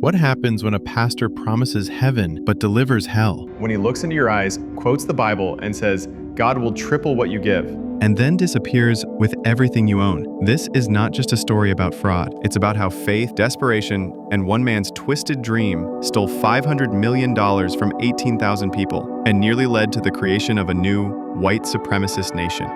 What happens when a pastor promises heaven but delivers hell? When he looks into your eyes, quotes the Bible, and says, God will triple what you give. And then disappears with everything you own. This is not just a story about fraud. It's about how faith, desperation, and one man's twisted dream stole $500 million from 18,000 people and nearly led to the creation of a new, white supremacist nation.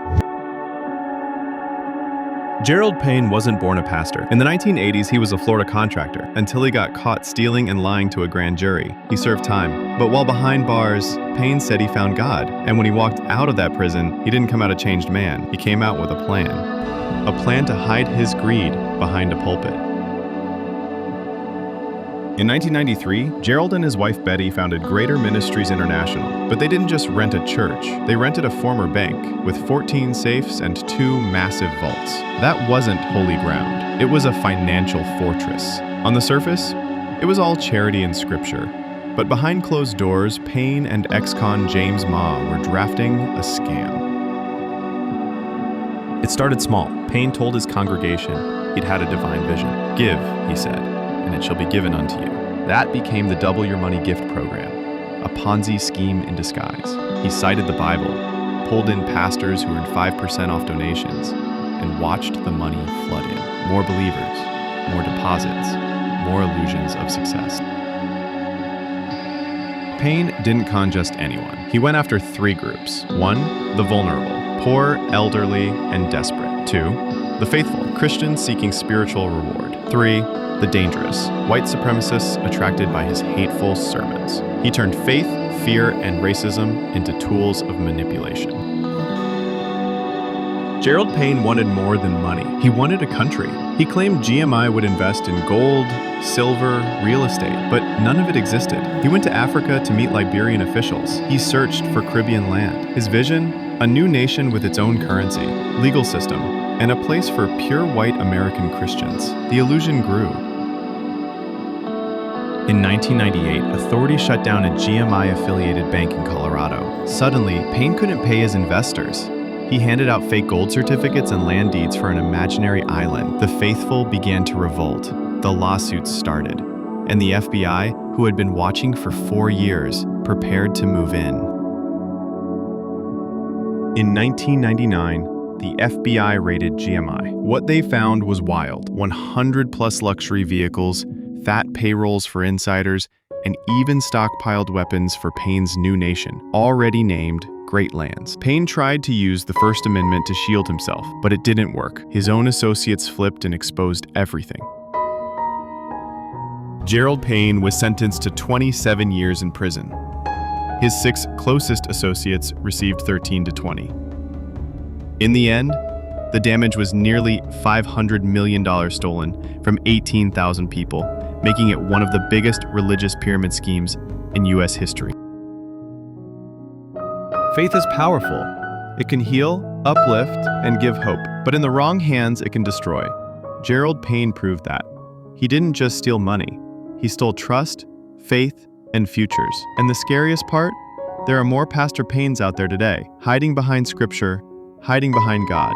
Gerald Payne wasn't born a pastor. In the 1980s, he was a Florida contractor until he got caught stealing and lying to a grand jury. He served time. But while behind bars, Payne said he found God. And when he walked out of that prison, he didn't come out a changed man. He came out with a plan. A plan to hide his greed behind a pulpit. In 1993, Gerald and his wife Betty founded Greater Ministries International, but they didn't just rent a church. They rented a former bank with 14 safes and 2 massive vaults. That wasn't holy ground. It was a financial fortress. On the surface, it was all charity and scripture. But behind closed doors, Payne and ex-con James Ma were drafting a scam. It started small. Payne told his congregation he'd had a divine vision. Give, he said, and it shall be given unto you. That became the Double Your Money gift program, a Ponzi scheme in disguise. He cited the Bible, pulled in pastors who earned 5% off donations, and watched the money flood in. More believers, more deposits, more illusions of success. Payne didn't con just anyone. He went after 3 groups. 1, the vulnerable, poor, elderly, and desperate. 2, the faithful, Christians seeking spiritual reward. 3, the dangerous, white supremacists attracted by his hateful sermons. He turned faith, fear, and racism into tools of manipulation. Gerald Payne wanted more than money. He wanted a country. He claimed GMI would invest in gold, silver, real estate, but none of it existed. He went to Africa to meet Liberian officials. He searched for Caribbean land. His vision? A new nation with its own currency, legal system, and a place for pure white American Christians. The illusion grew. In 1998, authorities shut down a GMI-affiliated bank in Colorado. Suddenly, Payne couldn't pay his investors. He handed out fake gold certificates and land deeds for an imaginary island. The faithful began to revolt. The lawsuits started. And the FBI, who had been watching for 4 years, prepared to move in. In 1999, the FBI raided GMI. What they found was wild. 100-plus luxury vehicles, fat payrolls for insiders, and even stockpiled weapons for Payne's new nation, already named Great Lands. Payne tried to use the First Amendment to shield himself, but it didn't work. His own associates flipped and exposed everything. Gerald Payne was sentenced to 27 years in prison. His 6 closest associates received 13 to 20. In the end, the damage was nearly $500 million stolen from 18,000 people, making it one of the biggest religious pyramid schemes in U.S. history. Faith is powerful. It can heal, uplift, and give hope. But in the wrong hands, it can destroy. Gerald Payne proved that. He didn't just steal money. He stole trust, faith, and futures. And the scariest part? There are more Pastor Paynes out there today, hiding behind Scripture, hiding behind God.